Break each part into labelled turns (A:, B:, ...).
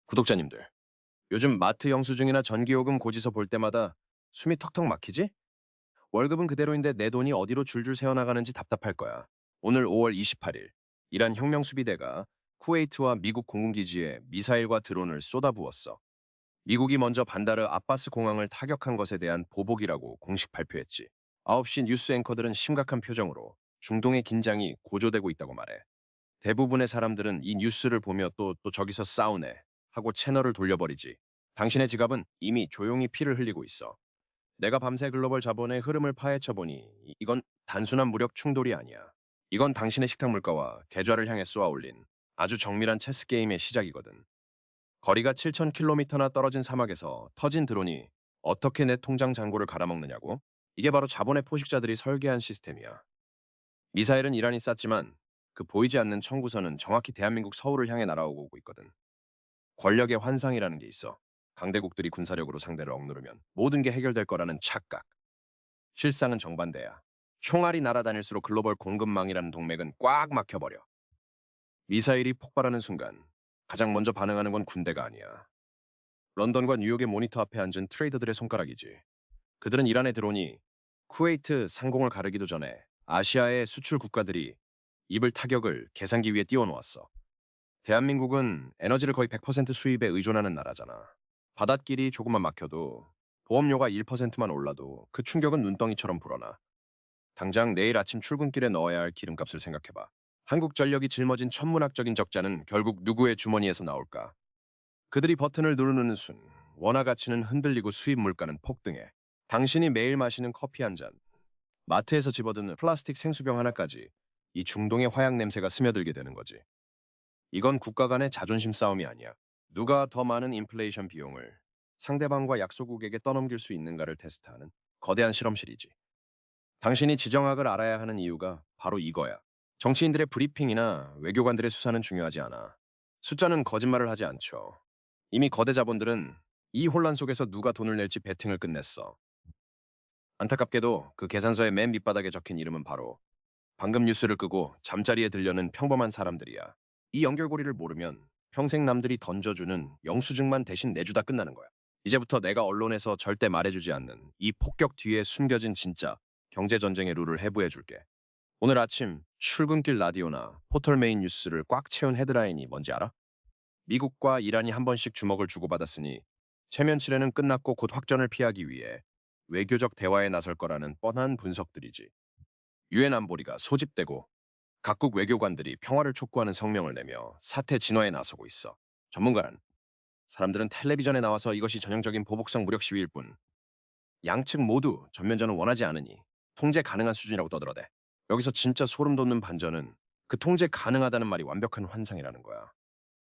A: 구독자님들, 요즘 마트 영수증이나 전기요금 고지서 볼 때마다 숨이 턱턱 막히지? 월급은 그대로인데 내 돈이 어디로 줄줄 새어나가는지 답답할 거야. 오늘 5월 28일, 이란 혁명 수비대가 쿠웨이트와 미국 공군기지에 미사일과 드론을 쏟아부었어. 미국이 먼저 반다르 아바스 공항을 타격한 것에 대한 보복이라고 공식 발표했지. 9시 뉴스 앵커들은 심각한 표정으로 중동의 긴장이 고조되고 있다고 말해. 대부분의 사람들은 이 뉴스를 보며 또 저기서 싸우네 하고 채널을 돌려버리지. 당신의 지갑은 이미 조용히 피를 흘리고 있어. 내가 밤새 글로벌 자본의 흐름을 파헤쳐보니 이건 단순한 무력 충돌이 아니야. 이건 당신의 식탁 물가와 계좌를 향해 쏘아올린 아주 정밀한 체스 게임의 시작이거든. 거리가 7,000km나 떨어진 사막에서 터진 드론이 어떻게 내 통장 잔고를 갈아먹느냐고? 이게 바로 자본의 포식자들이 설계한 시스템이야. 미사일은 이란이 쐈지만 그 보이지 않는 청구선은 정확히 대한민국 서울을 향해 날아오고 있거든. 권력의 환상이라는 게 있어. 강대국들이 군사력으로 상대를 억누르면 모든 게 해결될 거라는 착각. 실상은 정반대야. 총알이 날아다닐수록 글로벌 공급망이라는 동맥은 꽉 막혀버려. 미사일이 폭발하는 순간 가장 먼저 반응하는 건 군대가 아니야. 런던과 뉴욕의 모니터 앞에 앉은 트레이더들의 손가락이지. 그들은 이란의 드론이 쿠웨이트 상공을 가르기도 전에 아시아의 수출 국가들이 입을 타격을 계산기 위에 띄워놓았어. 대한민국은 에너지를 거의 100% 수입에 의존하는 나라잖아. 바닷길이 조금만 막혀도 보험료가 1%만 올라도 그 충격은 눈덩이처럼 불어나. 당장 내일 아침 출근길에 넣어야 할 기름값을 생각해봐. 한국전력이 짊어진 천문학적인 적자는 결국 누구의 주머니에서 나올까? 그들이 버튼을 누르는 순 원화 가치는 흔들리고 수입 물가는 폭등해. 당신이 매일 마시는 커피 한 잔, 마트에서 집어드는 플라스틱 생수병 하나까지 이 중동의 화약 냄새가 스며들게 되는 거지. 이건 국가 간의 자존심 싸움이 아니야. 누가 더 많은 인플레이션 비용을 상대방과 약소국에게 떠넘길 수 있는가를 테스트하는 거대한 실험실이지. 당신이 지정학을 알아야 하는 이유가 바로 이거야. 정치인들의 브리핑이나 외교관들의 수사는 중요하지 않아. 숫자는 거짓말을 하지 않죠. 이미 거대 자본들은 이 혼란 속에서 누가 돈을 낼지 베팅을 끝냈어. 안타깝게도 그 계산서의 맨 밑바닥에 적힌 이름은 바로 방금 뉴스를 끄고 잠자리에 들려는 평범한 사람들이야. 이 연결고리를 모르면 평생 남들이 던져주는 영수증만 대신 내주다 끝나는 거야. 이제부터 내가 언론에서 절대 말해주지 않는 이 폭격 뒤에 숨겨진 진짜 경제전쟁의 룰을 해부해줄게. 오늘 아침 출근길 라디오나 포털 메인 뉴스를 꽉 채운 헤드라인이 뭔지 알아? 미국과 이란이 한 번씩 주먹을 주고받았으니 체면치레는 끝났고 곧 확전을 피하기 위해 외교적 대화에 나설 거라는 뻔한 분석들이지. 유엔 안보리가 소집되고 각국 외교관들이 평화를 촉구하는 성명을 내며 사태 진화에 나서고 있어. 전문가는 사람들은 텔레비전에 나와서 이것이 전형적인 보복성 무력 시위일 뿐 양측 모두 전면전은 원하지 않으니 통제 가능한 수준이라고 떠들어대. 여기서 진짜 소름 돋는 반전은 그 통제 가능하다는 말이 완벽한 환상이라는 거야.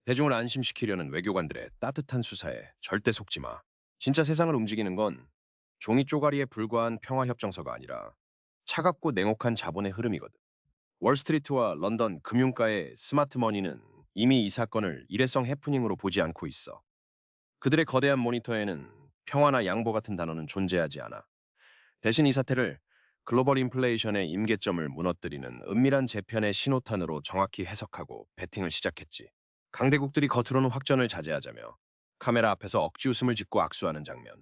A: 대중을 안심시키려는 외교관들의 따뜻한 수사에 절대 속지 마. 진짜 세상을 움직이는 건 종이 쪼가리에 불과한 평화협정서가 아니라 차갑고 냉혹한 자본의 흐름이거든. 월스트리트와 런던 금융가의 스마트머니는 이미 이 사건을 일회성 해프닝으로 보지 않고 있어. 그들의 거대한 모니터에는 평화나 양보 같은 단어는 존재하지 않아. 대신 이 사태를 글로벌 인플레이션의 임계점을 무너뜨리는 은밀한 재편의 신호탄으로 정확히 해석하고 배팅을 시작했지. 강대국들이 겉으로는 확전을 자제하자며 카메라 앞에서 억지 웃음을 짓고 악수하는 장면.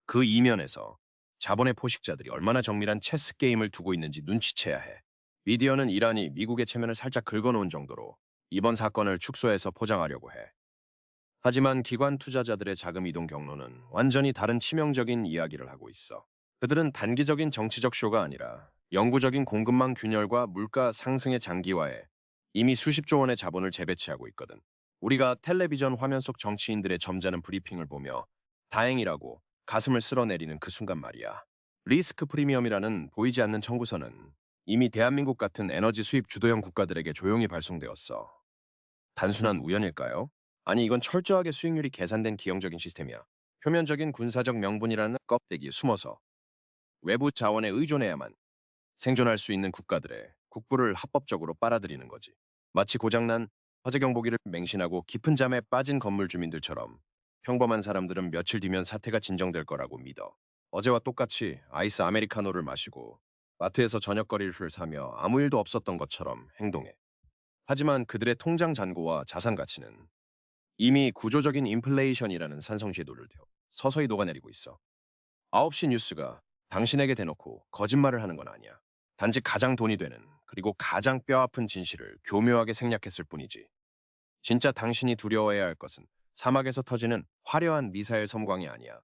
A: 그 이면에서 자본의 포식자들이 얼마나 정밀한 체스 게임을 두고 있는지 눈치채야 해. 미디어는 이란이 미국의 체면을 살짝 긁어놓은 정도로 이번 사건을 축소해서 포장하려고 해. 하지만 기관 투자자들의 자금 이동 경로는 완전히 다른 치명적인 이야기를 하고 있어. 그들은 단기적인 정치적 쇼가 아니라 영구적인 공급망 균열과 물가 상승의 장기화에 이미 수십조 원의 자본을 재배치하고 있거든. 우리가 텔레비전 화면 속 정치인들의 점잖은 브리핑을 보며 다행이라고 가슴을 쓸어내리는 그 순간 말이야. 리스크 프리미엄이라는 보이지 않는 청구서는 이미 대한민국 같은 에너지 수입 주도형 국가들에게 조용히 발송되었어. 단순한 우연일까요? 아니, 이건 철저하게 수익률이 계산된 기형적인 시스템이야. 표면적인 군사적 명분이라는 껍데기에 숨어서 외부 자원에 의존해야만 생존할 수 있는 국가들의 국부를 합법적으로 빨아들이는 거지. 마치 고장난 화재 경보기를 맹신하고 깊은 잠에 빠진 건물 주민들처럼 평범한 사람들은 며칠 뒤면 사태가 진정될 거라고 믿어. 어제와 똑같이 아이스 아메리카노를 마시고 마트에서 저녁거리를 사며 아무 일도 없었던 것처럼 행동해. 하지만 그들의 통장 잔고와 자산 가치는 이미 구조적인 인플레이션이라는 산성시에 노를 대어 서서히 녹아내리고 있어. 9시 뉴스가 당신에게 대놓고 거짓말을 하는 건 아니야. 단지 가장 돈이 되는 그리고 가장 뼈아픈 진실을 교묘하게 생략했을 뿐이지. 진짜 당신이 두려워해야 할 것은 사막에서 터지는 화려한 미사일 섬광이 아니야.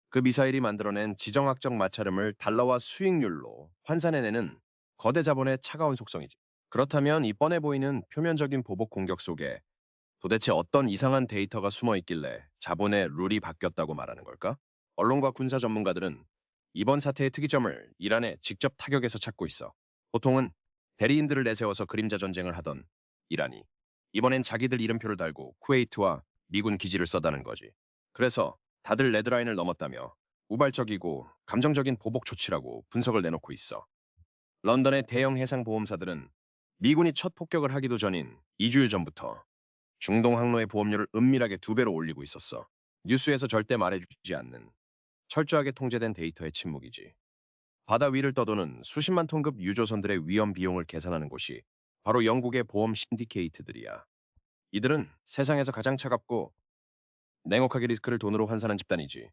A: 그 미사일이 만들어낸 지정학적 마찰음을 달러와 수익률로 환산해내는 거대 자본의 차가운 속성이지. 그렇다면 이 뻔해 보이는 표면적인 보복 공격 속에 도대체 어떤 이상한 데이터가 숨어 있길래 자본의 룰이 바뀌었다고 말하는 걸까? 언론과 군사 전문가들은 이번 사태의 특이점을 이란의 직접 타격에서 찾고 있어. 보통은 대리인들을 내세워서 그림자 전쟁을 하던 이란이 이번엔 자기들 이름표를 달고 쿠웨이트와 미군 기지를 써다는 거지. 그래서 다들 레드라인을 넘었다며 우발적이고 감정적인 보복 조치라고 분석을 내놓고 있어. 런던의 대형 해상 보험사들은 미군이 첫 폭격을 하기도 전인 2주일 전부터 중동 항로의 보험료를 은밀하게 2배로 올리고 있었어. 뉴스에서 절대 말해주지 않는 철저하게 통제된 데이터의 침묵이지. 바다 위를 떠도는 수십만 톤급 유조선들의 위험 비용을 계산하는 곳이 바로 영국의 보험 신디케이트들이야. 이들은 세상에서 가장 차갑고 냉혹하게 리스크를 돈으로 환산한 집단이지.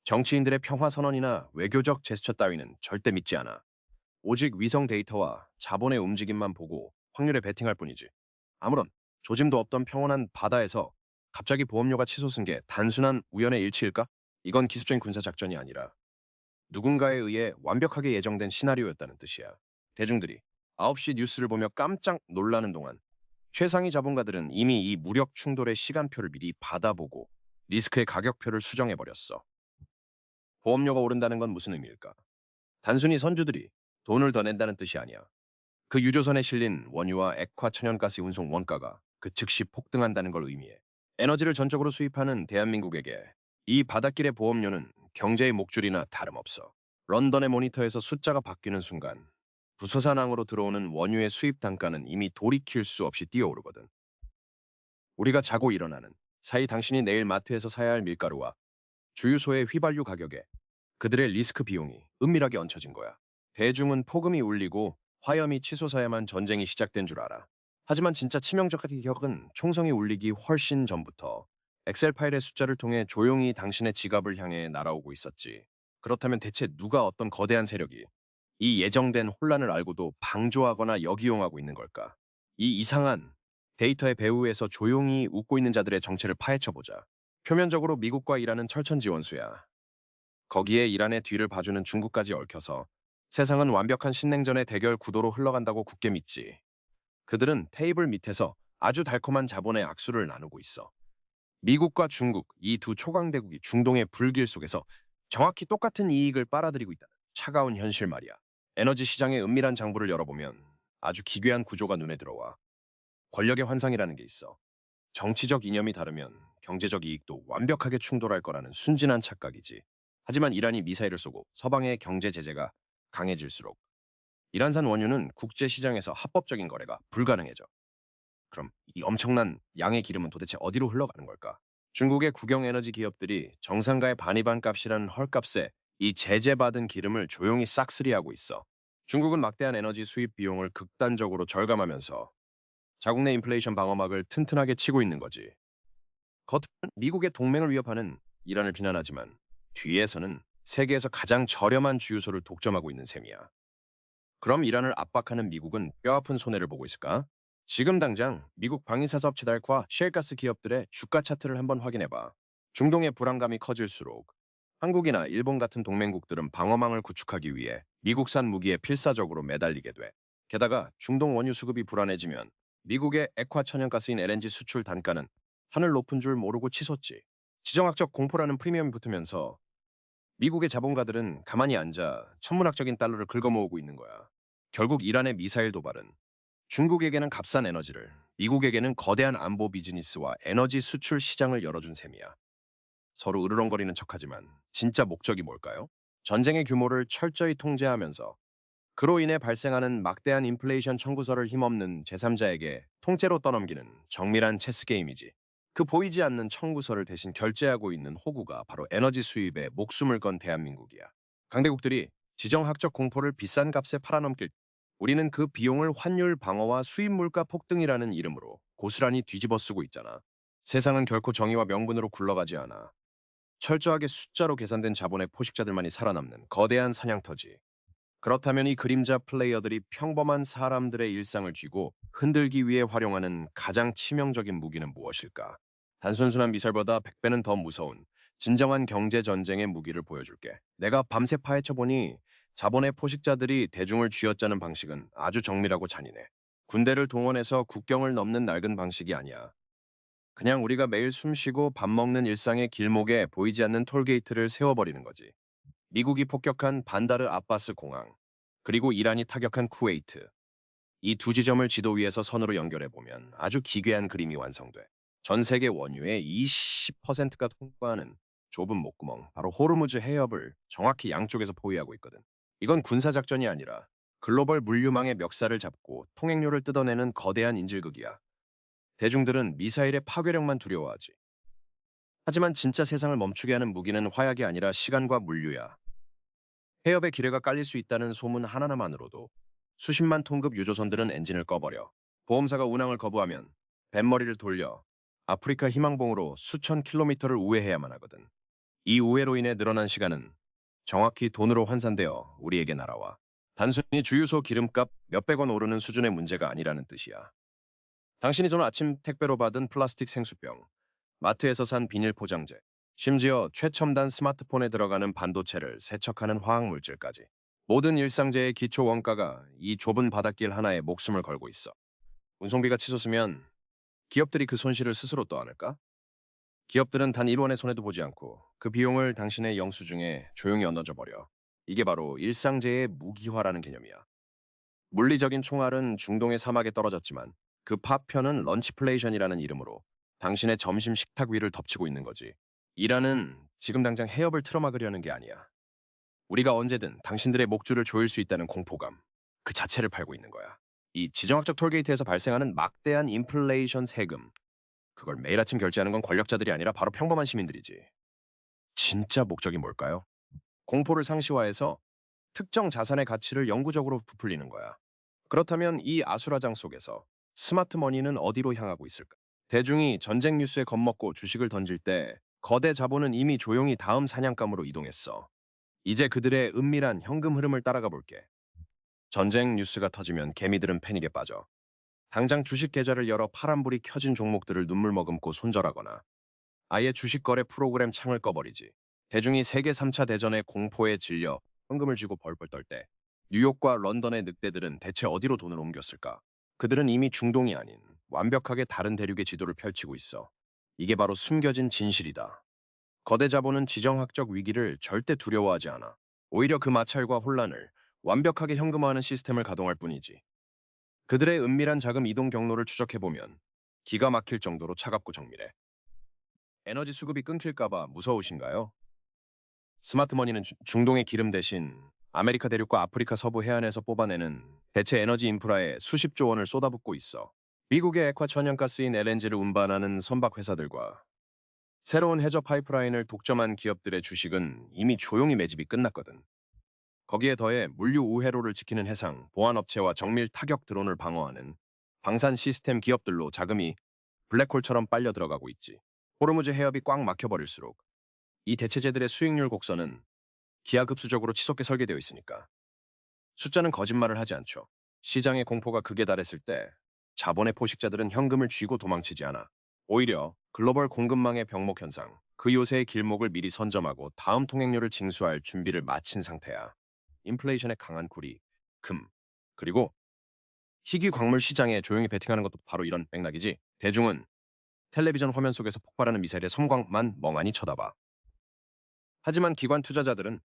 A: 정치인들의 평화 선언이나 외교적 제스처 따위는 절대 믿지 않아. 오직 위성 데이터와 자본의 움직임만 보고 확률에 베팅할 뿐이지. 아무런 조짐도 없던 평온한 바다에서 갑자기 보험료가 치솟은 게 단순한 우연의 일치일까? 이건 기습적인 군사작전이 아니라 누군가에 의해 완벽하게 예정된 시나리오였다는 뜻이야. 대중들이 9시 뉴스를 보며 깜짝 놀라는 동안 최상위 자본가들은 이미 이 무력 충돌의 시간표를 미리 받아보고 리스크의 가격표를 수정해버렸어. 보험료가 오른다는 건 무슨 의미일까? 단순히 선주들이 돈을 더 낸다는 뜻이 아니야. 그 유조선에 실린 원유와 액화 천연가스 운송 원가가 그 즉시 폭등한다는 걸 의미해. 에너지를 전적으로 수입하는 대한민국에게 이 바닷길의 보험료는 경제의 목줄이나 다름없어. 런던의 모니터에서 숫자가 바뀌는 순간 부서산항으로 들어오는 원유의 수입 단가는 이미 돌이킬 수 없이 뛰어오르거든. 우리가 자고 일어나는 사이 당신이 내일 마트에서 사야 할 밀가루와 주유소의 휘발유 가격에 그들의 리스크 비용이 은밀하게 얹혀진 거야. 대중은 폭음이 울리고 화염이 치솟아야만 전쟁이 시작된 줄 알아. 하지만 진짜 치명적인 기억은 총성이 울리기 훨씬 전부터 엑셀 파일의 숫자를 통해 조용히 당신의 지갑을 향해 날아오고 있었지. 그렇다면 대체 누가 어떤 거대한 세력이 이 예정된 혼란을 알고도 방조하거나 역이용하고 있는 걸까? 이 이상한 데이터의 배후에서 조용히 웃고 있는 자들의 정체를 파헤쳐보자. 표면적으로 미국과 이란은 철천지 원수야. 거기에 이란의 뒤를 봐주는 중국까지 얽혀서 세상은 완벽한 신냉전의 대결 구도로 흘러간다고 굳게 믿지. 그들은 테이블 밑에서 아주 달콤한 자본의 악수를 나누고 있어. 미국과 중국, 이 두 초강대국이 중동의 불길 속에서 정확히 똑같은 이익을 빨아들이고 있다는 차가운 현실 말이야. 에너지 시장의 은밀한 장부를 열어보면 아주 기괴한 구조가 눈에 들어와. 권력의 환상이라는 게 있어. 정치적 이념이 다르면 경제적 이익도 완벽하게 충돌할 거라는 순진한 착각이지. 하지만 이란이 미사일을 쏘고 서방의 경제 제재가 강해질수록 이란산 원유는 국제 시장에서 합법적인 거래가 불가능해져. 그럼 이 엄청난 양의 기름은 도대체 어디로 흘러가는 걸까? 중국의 국영 에너지 기업들이 정상가의 반이반 값이라는 헐값에 이 제재받은 기름을 조용히 싹쓸이하고 있어. 중국은 막대한 에너지 수입 비용을 극단적으로 절감하면서 자국 내 인플레이션 방어막을 튼튼하게 치고 있는 거지. 겉은 미국의 동맹을 위협하는 이란을 비난하지만 뒤에서는 세계에서 가장 저렴한 주유소를 독점하고 있는 셈이야. 그럼 이란을 압박하는 미국은 뼈아픈 손해를 보고 있을까? 지금 당장 미국 방위사업체 달과 셰일가스 기업들의 주가 차트를 한번 확인해봐. 중동의 불안감이 커질수록 한국이나 일본 같은 동맹국들은 방어망을 구축하기 위해 미국산 무기에 필사적으로 매달리게 돼. 게다가 중동 원유 수급이 불안해지면 미국의 액화 천연가스인 LNG 수출 단가는 하늘 높은 줄 모르고 치솟지. 지정학적 공포라는 프리미엄이 붙으면서 미국의 자본가들은 가만히 앉아 천문학적인 달러를 긁어모으고 있는 거야. 결국 이란의 미사일 도발은 중국에게는 값싼 에너지를, 미국에게는 거대한 안보 비즈니스와 에너지 수출 시장을 열어준 셈이야. 서로 으르렁거리는 척하지만 진짜 목적이 뭘까요? 전쟁의 규모를 철저히 통제하면서 그로 인해 발생하는 막대한 인플레이션 청구서를 힘없는 제3자에게 통째로 떠넘기는 정밀한 체스 게임이지. 그 보이지 않는 청구서를 대신 결제하고 있는 호구가 바로 에너지 수입에 목숨을 건 대한민국이야. 강대국들이 지정학적 공포를 비싼 값에 팔아넘길 때 우리는 그 비용을 환율 방어와 수입 물가 폭등이라는 이름으로 고스란히 뒤집어 쓰고 있잖아. 세상은 결코 정의와 명분으로 굴러가지 않아. 철저하게 숫자로 계산된 자본의 포식자들만이 살아남는 거대한 사냥터지. 그렇다면 이 그림자 플레이어들이 평범한 사람들의 일상을 쥐고 흔들기 위해 활용하는 가장 치명적인 무기는 무엇일까? 단순순한 미사일보다 100배는 더 무서운 진정한 경제 전쟁의 무기를 보여줄게. 내가 밤새 파헤쳐보니 자본의 포식자들이 대중을 쥐어짜는 방식은 아주 정밀하고 잔인해. 군대를 동원해서 국경을 넘는 낡은 방식이 아니야. 그냥 우리가 매일 숨쉬고 밥 먹는 일상의 길목에 보이지 않는 톨게이트를 세워버리는 거지. 미국이 폭격한 반다르 아바스 공항, 그리고 이란이 타격한 쿠웨이트. 이 두 지점을 지도 위에서 선으로 연결해보면 아주 기괴한 그림이 완성돼. 전 세계 원유의 20%가 통과하는 좁은 목구멍, 바로 호르무즈 해협을 정확히 양쪽에서 포위하고 있거든. 이건 군사작전이 아니라 글로벌 물류망의 멱살을 잡고 통행료를 뜯어내는 거대한 인질극이야. 대중들은 미사일의 파괴력만 두려워하지. 하지만 진짜 세상을 멈추게 하는 무기는 화약이 아니라 시간과 물류야. 해협에 기뢰가 깔릴 수 있다는 소문 하나만으로도 수십만 톤급 유조선들은 엔진을 꺼버려. 보험사가 운항을 거부하면 뱃머리를 돌려 아프리카 희망봉으로 수천 킬로미터를 우회해야만 하거든. 이 우회로 인해 늘어난 시간은 정확히 돈으로 환산되어 우리에게 날아와. 단순히 주유소 기름값 몇백 원 오르는 수준의 문제가 아니라는 뜻이야. 당신이 오늘 아침 택배로 받은 플라스틱 생수병, 마트에서 산 비닐 포장재, 심지어 최첨단 스마트폰에 들어가는 반도체를 세척하는 화학물질까지. 모든 일상재의 기초 원가가 이 좁은 바닷길 하나에 목숨을 걸고 있어. 운송비가 치솟으면 기업들이 그 손실을 스스로 떠안을까? 기업들은 단 1원의 손해도 보지 않고 그 비용을 당신의 영수증에 조용히 얹어져 버려. 이게 바로 일상재의 무기화라는 개념이야. 물리적인 총알은 중동의 사막에 떨어졌지만 그 파편은 런치플레이션이라는 이름으로 당신의 점심 식탁 위를 덮치고 있는 거지. 이란은 지금 당장 해협을 틀어막으려는 게 아니야. 우리가 언제든 당신들의 목줄을 조일 수 있다는 공포감, 그 자체를 팔고 있는 거야. 이 지정학적 톨게이트에서 발생하는 막대한 인플레이션 세금, 그걸 매일 아침 결제하는 건 권력자들이 아니라 바로 평범한 시민들이지. 진짜 목적이 뭘까요? 공포를 상시화해서 특정 자산의 가치를 영구적으로 부풀리는 거야. 그렇다면 이 아수라장 속에서 스마트 머니는 어디로 향하고 있을까? 대중이 전쟁 뉴스에 겁먹고 주식을 던질 때 거대 자본은 이미 조용히 다음 사냥감으로 이동했어. 이제 그들의 은밀한 현금 흐름을 따라가 볼게. 전쟁 뉴스가 터지면 개미들은 패닉에 빠져. 당장 주식 계좌를 열어 파란불이 켜진 종목들을 눈물 머금고 손절하거나 아예 주식 거래 프로그램 창을 꺼버리지. 대중이 세계 3차 대전의 공포에 질려 현금을 쥐고 벌벌 떨 때 뉴욕과 런던의 늑대들은 대체 어디로 돈을 옮겼을까? 그들은 이미 중동이 아닌 완벽하게 다른 대륙의 지도를 펼치고 있어. 이게 바로 숨겨진 진실이다. 거대 자본은 지정학적 위기를 절대 두려워하지 않아. 오히려 그 마찰과 혼란을 완벽하게 현금화하는 시스템을 가동할 뿐이지. 그들의 은밀한 자금 이동 경로를 추적해보면 기가 막힐 정도로 차갑고 정밀해. 에너지 수급이 끊길까봐 무서우신가요? 스마트머니는 중동의 기름 대신 아메리카 대륙과 아프리카 서부 해안에서 뽑아내는 대체 에너지 인프라에 수십조 원을 쏟아붓고 있어. 미국의 액화 천연가스인 LNG를 운반하는 선박 회사들과 새로운 해저 파이프라인을 독점한 기업들의 주식은 이미 조용히 매집이 끝났거든. 거기에 더해 물류 우회로를 지키는 해상, 보안업체와 정밀 타격 드론을 방어하는 방산 시스템 기업들로 자금이 블랙홀처럼 빨려 들어가고 있지. 호르무즈 해협이 꽉 막혀버릴수록 이 대체재들의 수익률 곡선은 기하급수적으로 치솟게 설계되어 있으니까. 숫자는 거짓말을 하지 않죠. 시장의 공포가 극에 달했을 때 자본의 포식자들은 현금을 쥐고 도망치지 않아. 오히려 글로벌 공급망의 병목 현상, 그 요새의 길목을 미리 선점하고 다음 통행료를 징수할 준비를 마친 상태야. 인플레이션의 강한 구리, 금, 그리고 희귀 광물 시장에 조용히 베팅하는 것도 바로 이런 맥락이지. 대중은 텔레비전 화면 속에서 폭발하는 미사일의 섬광만 멍하니 쳐다봐. 하지만 기관 투자자들은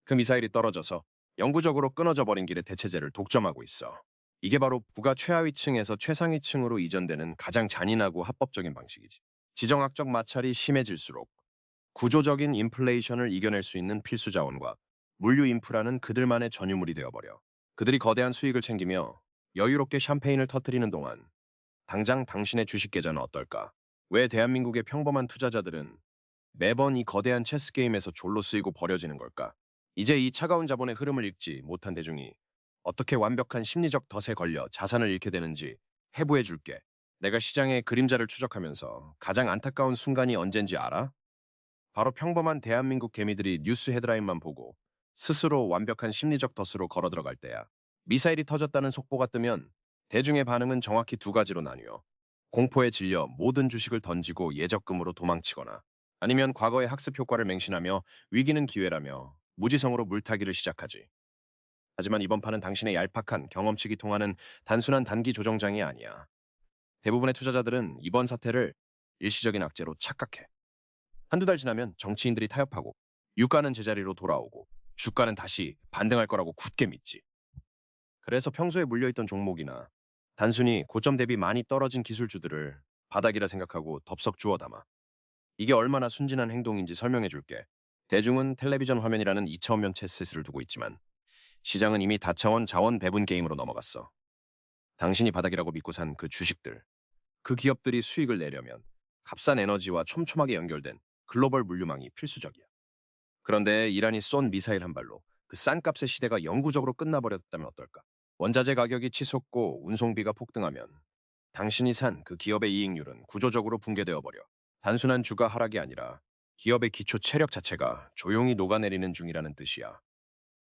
A: 그 미사일이 떨어져서 영구적으로 끊어져 버린 길의 대체재를 독점하고 있어. 이게 바로 부가 최하위층에서 최상위층으로 이전되는 가장 잔인하고 합법적인 방식이지. 지정학적 마찰이 심해질수록 구조적인 인플레이션을 이겨낼 수 있는 필수 자원과 물류 인프라는 그들만의 전유물이 되어버려. 그들이 거대한 수익을 챙기며 여유롭게 샴페인을 터뜨리는 동안 당장 당신의 주식 계좌는 어떨까? 왜 대한민국의 평범한 투자자들은 매번 이 거대한 체스 게임에서 졸로 쓰이고 버려지는 걸까? 이제 이 차가운 자본의 흐름을 읽지 못한 대중이 어떻게 완벽한 심리적 덫에 걸려 자산을 잃게 되는지 해부해 줄게. 내가 시장의 그림자를 추적하면서 가장 안타까운 순간이 언젠지 알아? 바로 평범한 대한민국 개미들이 뉴스 헤드라인만 보고 스스로 완벽한 심리적 덫으로 걸어 들어갈 때야. 미사일이 터졌다는 속보가 뜨면 대중의 반응은 정확히 두 가지로 나뉘어. 공포에 질려 모든 주식을 던지고 예적금으로 도망치거나 아니면 과거의 학습 효과를 맹신하며 위기는 기회라며 무지성으로 물타기를 시작하지. 하지만 이번 판은 당신의 얄팍한 경험치기 통하는 단순한 단기 조정장이 아니야. 대부분의 투자자들은 이번 사태를 일시적인 악재로 착각해. 한두 달 지나면 정치인들이 타협하고 유가는 제자리로 돌아오고 주가는 다시 반등할 거라고 굳게 믿지. 그래서 평소에 물려있던 종목이나 단순히 고점 대비 많이 떨어진 기술주들을 바닥이라 생각하고 덥석 주워 담아. 이게 얼마나 순진한 행동인지 설명해 줄게. 대중은 텔레비전 화면이라는 2차원면 체스를 두고 있지만 시장은 이미 다차원 자원 배분 게임으로 넘어갔어. 당신이 바닥이라고 믿고 산 그 주식들, 그 기업들이 수익을 내려면 값싼 에너지와 촘촘하게 연결된 글로벌 물류망이 필수적이야. 그런데 이란이 쏜 미사일 한 발로 그 싼 값의 시대가 영구적으로 끝나버렸다면 어떨까? 원자재 가격이 치솟고 운송비가 폭등하면 당신이 산 그 기업의 이익률은 구조적으로 붕괴되어 버려. 단순한 주가 하락이 아니라 기업의 기초 체력 자체가 조용히 녹아내리는 중이라는 뜻이야.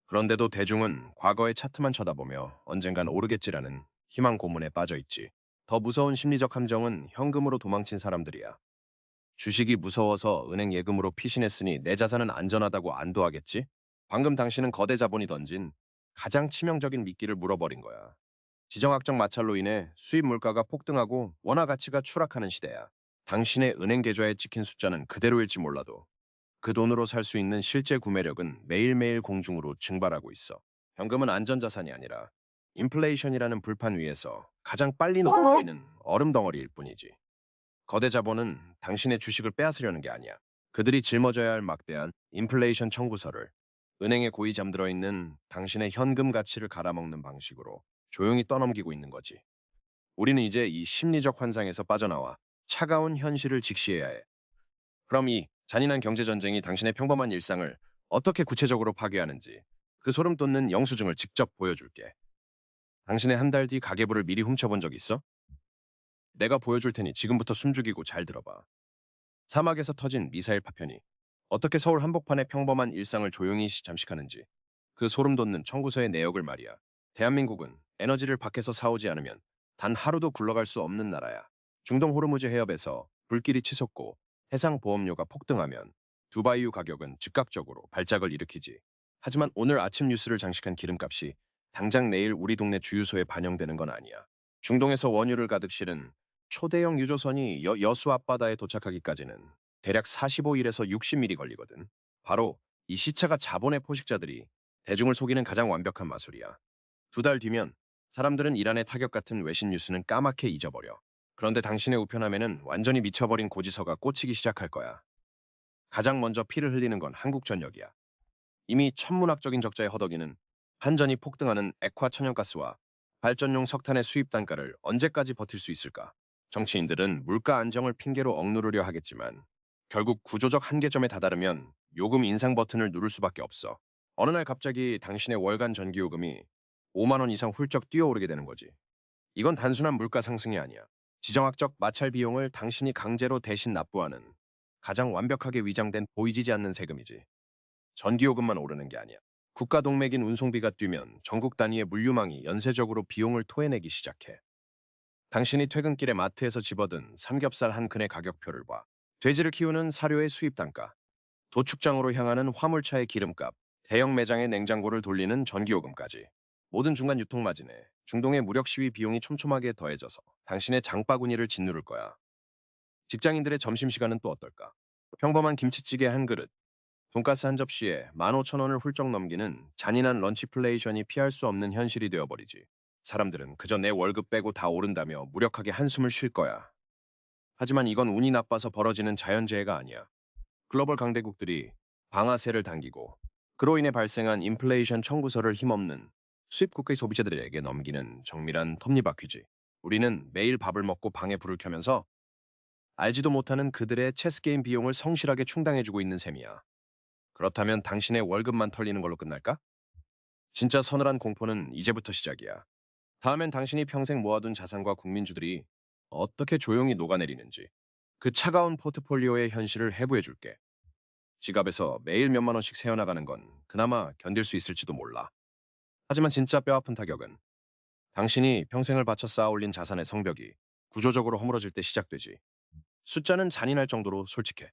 A: 그런데도 대중은 과거의 차트만 쳐다보며 언젠간 오르겠지라는 희망 고문에 빠져 있지. 더 무서운 심리적 함정은 현금으로 도망친 사람들이야. 주식이 무서워서 은행 예금으로 피신했으니 내 자산은 안전하다고 안도하겠지? 방금 당신은 거대 자본이 던진 가장 치명적인 미끼를 물어버린 거야. 지정학적 마찰로 인해 수입 물가가 폭등하고 원화 가치가 추락하는 시대야. 당신의 은행 계좌에 찍힌 숫자는 그대로일지 몰라도 그 돈으로 살 수 있는 실제 구매력은 매일매일 공중으로 증발하고 있어. 현금은 안전자산이 아니라 인플레이션이라는 불판 위에서 가장 빨리 녹아내리는 얼음 덩어리일 뿐이지. 거대 자본은 당신의 주식을 빼앗으려는 게 아니야. 그들이 짊어져야 할 막대한 인플레이션 청구서를 은행에 고이 잠들어 있는 당신의 현금 가치를 갈아먹는 방식으로 조용히 떠넘기고 있는 거지. 우리는 이제 이 심리적 환상에서 빠져나와 차가운 현실을 직시해야 해. 그럼 이 잔인한 경제전쟁이 당신의 평범한 일상을 어떻게 구체적으로 파괴하는지 그 소름 돋는 영수증을 직접 보여줄게. 당신의 한 달 뒤 가계부를 미리 훔쳐본 적 있어? 내가 보여줄 테니 지금부터 숨죽이고 잘 들어봐. 사막에서 터진 미사일 파편이 어떻게 서울 한복판의 평범한 일상을 조용히 잠식하는지 그 소름 돋는 청구서의 내역을 말이야. 대한민국은 에너지를 밖에서 사오지 않으면 단 하루도 굴러갈 수 없는 나라야. 중동 호르무즈 해협에서 불길이 치솟고 해상 보험료가 폭등하면 두바이유 가격은 즉각적으로 발작을 일으키지. 하지만 오늘 아침 뉴스를 장식한 기름값이 당장 내일 우리 동네 주유소에 반영되는 건 아니야. 중동에서 원유를 가득 실은 초대형 유조선이 여수 앞바다에 도착하기까지는 대략 45일에서 60일이 걸리거든. 바로 이 시차가 자본의 포식자들이 대중을 속이는 가장 완벽한 마술이야. 두 달 뒤면 사람들은 이란의 타격 같은 외신 뉴스는 까맣게 잊어버려. 그런데 당신의 우편함에는 완전히 미쳐버린 고지서가 꽂히기 시작할 거야. 가장 먼저 피를 흘리는 건 한국전력이야. 이미 천문학적인 적자의 허덕이는 한전이 폭등하는 액화 천연가스와 발전용 석탄의 수입 단가를 언제까지 버틸 수 있을까? 정치인들은 물가 안정을 핑계로 억누르려 하겠지만 결국 구조적 한계점에 다다르면 요금 인상 버튼을 누를 수밖에 없어. 어느 날 갑자기 당신의 월간 전기요금이 5만 원 이상 훌쩍 뛰어오르게 되는 거지. 이건 단순한 물가 상승이 아니야. 지정학적 마찰 비용을 당신이 강제로 대신 납부하는 가장 완벽하게 위장된 보이지 않는 세금이지. 전기요금만 오르는 게 아니야. 국가 동맥인 운송비가 뛰면 전국 단위의 물류망이 연쇄적으로 비용을 토해내기 시작해. 당신이 퇴근길에 마트에서 집어든 삼겹살 한 근의 가격표를 봐. 돼지를 키우는 사료의 수입 단가, 도축장으로 향하는 화물차의 기름값, 대형 매장의 냉장고를 돌리는 전기요금까지. 모든 중간 유통마진에 중동의 무력 시위 비용이 촘촘하게 더해져서 당신의 장바구니를 짓누를 거야. 직장인들의 점심시간은 또 어떨까? 평범한 김치찌개 한 그릇, 돈가스 한 접시에 15,000원을 훌쩍 넘기는 잔인한 런치플레이션이 피할 수 없는 현실이 되어버리지. 사람들은 그저 내 월급 빼고 다 오른다며 무력하게 한숨을 쉴 거야. 하지만 이건 운이 나빠서 벌어지는 자연재해가 아니야. 글로벌 강대국들이 방아쇠를 당기고 그로 인해 발생한 인플레이션 청구서를 힘없는 수입 국가의 소비자들에게 넘기는 정밀한 톱니바퀴지. 우리는 매일 밥을 먹고 방에 불을 켜면서 알지도 못하는 그들의 체스게임 비용을 성실하게 충당해주고 있는 셈이야. 그렇다면 당신의 월급만 털리는 걸로 끝날까? 진짜 서늘한 공포는 이제부터 시작이야. 다음엔 당신이 평생 모아둔 자산과 국민주들이 어떻게 조용히 녹아내리는지 그 차가운 포트폴리오의 현실을 해부해 줄게. 지갑에서 매일 몇만 원씩 새어나가는 건 그나마 견딜 수 있을지도 몰라. 하지만 진짜 뼈아픈 타격은 당신이 평생을 바쳐 쌓아올린 자산의 성벽이 구조적으로 허물어질 때 시작되지. 숫자는 잔인할 정도로 솔직해.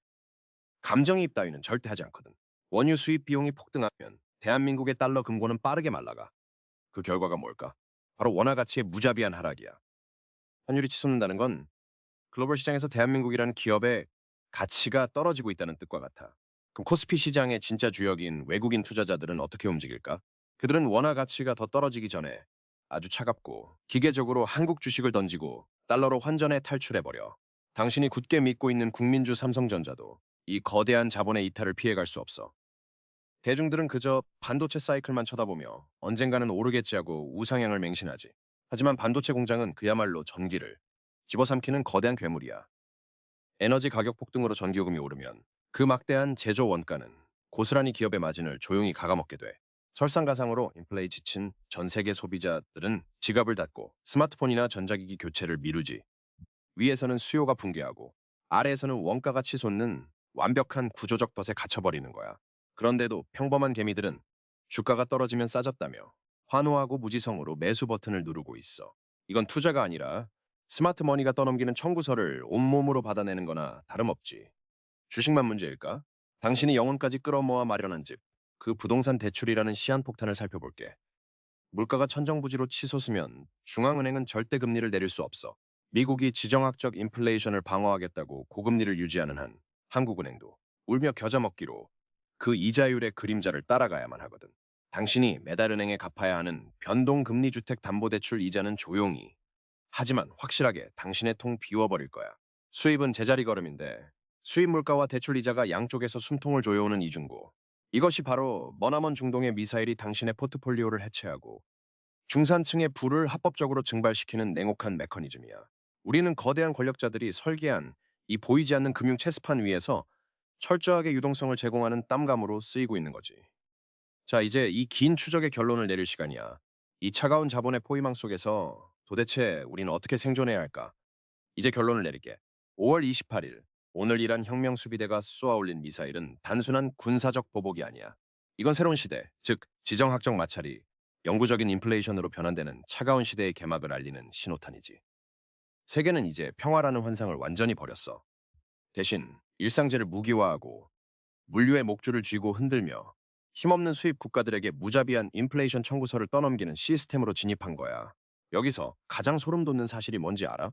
A: 감정이입 따위는 절대 하지 않거든. 원유 수입 비용이 폭등하면 대한민국의 달러 금고는 빠르게 말라가. 그 결과가 뭘까? 바로 원화 가치의 무자비한 하락이야. 환율이 치솟는다는 건 글로벌 시장에서 대한민국이라는 기업의 가치가 떨어지고 있다는 뜻과 같아. 그럼 코스피 시장의 진짜 주역인 외국인 투자자들은 어떻게 움직일까? 그들은 원화 가치가 더 떨어지기 전에 아주 차갑고 기계적으로 한국 주식을 던지고 달러로 환전해 탈출해버려. 당신이 굳게 믿고 있는 국민주 삼성전자도 이 거대한 자본의 이탈을 피해갈 수 없어. 대중들은 그저 반도체 사이클만 쳐다보며 언젠가는 오르겠지 하고 우상향을 맹신하지. 하지만 반도체 공장은 그야말로 전기를 집어삼키는 거대한 괴물이야. 에너지 가격 폭등으로 전기요금이 오르면 그 막대한 제조 원가는 고스란히 기업의 마진을 조용히 갉아먹게 돼. 설상가상으로 인플레에 지친 전 세계 소비자들은 지갑을 닫고 스마트폰이나 전자기기 교체를 미루지. 위에서는 수요가 붕괴하고 아래에서는 원가가 치솟는 완벽한 구조적 덫에 갇혀버리는 거야. 그런데도 평범한 개미들은 주가가 떨어지면 싸졌다며 환호하고 무지성으로 매수 버튼을 누르고 있어. 이건 투자가 아니라 스마트 머니가 떠넘기는 청구서를 온몸으로 받아내는 거나 다름없지. 주식만 문제일까? 당신이 영혼까지 끌어모아 마련한 집, 그 부동산 대출이라는 시한폭탄을 살펴볼게. 물가가 천정부지로 치솟으면 중앙은행은 절대 금리를 내릴 수 없어. 미국이 지정학적 인플레이션을 방어하겠다고 고금리를 유지하는 한 한국은행도 울며 겨자 먹기로 그 이자율의 그림자를 따라가야만 하거든. 당신이 매달 은행에 갚아야 하는 변동금리 주택담보대출 이자는 조용히 하지만 확실하게 당신의 통 비워버릴 거야. 수입은 제자리 걸음인데 수입 물가와 대출 이자가 양쪽에서 숨통을 조여오는 이중고. 이것이 바로 머나먼 중동의 미사일이 당신의 포트폴리오를 해체하고 중산층의 부를 합법적으로 증발시키는 냉혹한 메커니즘이야. 우리는 거대한 권력자들이 설계한 이 보이지 않는 금융 체스판 위에서 철저하게 유동성을 제공하는 땀감으로 쓰이고 있는 거지. 자, 이제 이 긴 추적의 결론을 내릴 시간이야. 이 차가운 자본의 포위망 속에서 도대체 우리는 어떻게 생존해야 할까? 이제 결론을 내릴게. 5월 28일, 오늘 이란 혁명 수비대가 쏘아올린 미사일은 단순한 군사적 보복이 아니야. 이건 새로운 시대, 즉 지정학적 마찰이 영구적인 인플레이션으로 변환되는 차가운 시대의 개막을 알리는 신호탄이지. 세계는 이제 평화라는 환상을 완전히 버렸어. 대신 일상재를 무기화하고 물류의 목줄을 쥐고 흔들며 힘없는 수입 국가들에게 무자비한 인플레이션 청구서를 떠넘기는 시스템으로 진입한 거야. 여기서 가장 소름 돋는 사실이 뭔지 알아?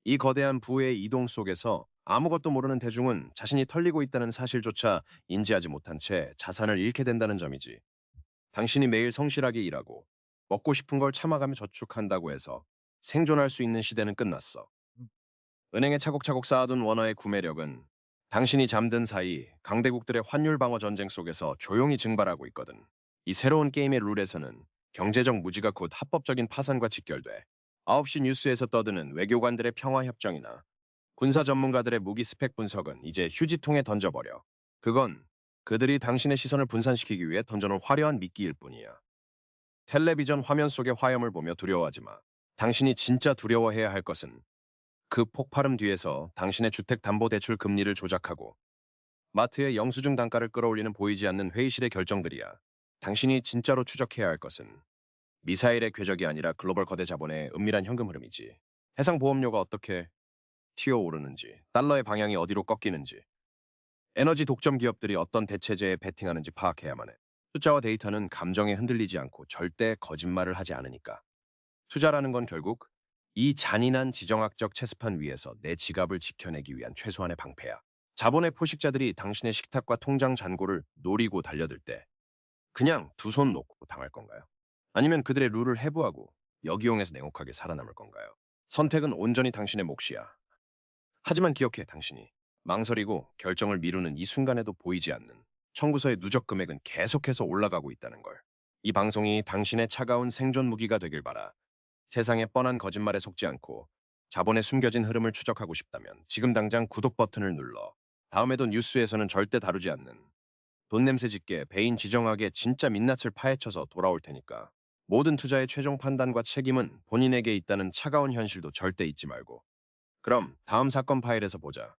A: 이 거대한 부의 이동 속에서 아무것도 모르는 대중은 자신이 털리고 있다는 사실조차 인지하지 못한 채 자산을 잃게 된다는 점이지. 당신이 매일 성실하게 일하고 먹고 싶은 걸 참아가며 저축한다고 해서 생존할 수 있는 시대는 끝났어. 은행에 차곡차곡 쌓아둔 원화의 구매력은 당신이 잠든 사이 강대국들의 환율 방어 전쟁 속에서 조용히 증발하고 있거든. 이 새로운 게임의 룰에서는 경제적 무지가 곧 합법적인 파산과 직결돼. 9시 뉴스에서 떠드는 외교관들의 평화협정이나 군사 전문가들의 무기 스펙 분석은 이제 휴지통에 던져버려. 그건 그들이 당신의 시선을 분산시키기 위해 던져놓은 화려한 미끼일 뿐이야. 텔레비전 화면 속의 화염을 보며 두려워하지 마. 당신이 진짜 두려워해야 할 것은 그 폭발음 뒤에서 당신의 주택담보대출 금리를 조작하고 마트의 영수증 단가를 끌어올리는 보이지 않는 회의실의 결정들이야. 당신이 진짜로 추적해야 할 것은 미사일의 궤적이 아니라 글로벌 거대 자본의 은밀한 현금 흐름이지. 해상 보험료가 어떻게 튀어오르는지, 달러의 방향이 어디로 꺾이는지, 에너지 독점 기업들이 어떤 대체제에 베팅하는지 파악해야만 해. 숫자와 데이터는 감정에 흔들리지 않고 절대 거짓말을 하지 않으니까. 투자라는 건 결국 이 잔인한 지정학적 체스판 위에서 내 지갑을 지켜내기 위한 최소한의 방패야. 자본의 포식자들이 당신의 식탁과 통장 잔고를 노리고 달려들 때 그냥 두 손 놓고 당할 건가요? 아니면 그들의 룰을 해부하고 역이용해서 냉혹하게 살아남을 건가요? 선택은 온전히 당신의 몫이야. 하지만 기억해, 당신이 망설이고 결정을 미루는 이 순간에도 보이지 않는 청구서의 누적 금액은 계속해서 올라가고 있다는 걸. 이 방송이 당신의 차가운 생존 무기가 되길 바라. 세상의 뻔한 거짓말에 속지 않고 자본의 숨겨진 흐름을 추적하고 싶다면 지금 당장 구독 버튼을 눌러. 다음에도 뉴스에서는 절대 다루지 않는 돈 냄새 짙게 배인 지정학의 진짜 민낯을 파헤쳐서 돌아올 테니까. 모든 투자의 최종 판단과 책임은 본인에게 있다는 차가운 현실도 절대 잊지 말고. 그럼 다음 사건 파일에서 보자.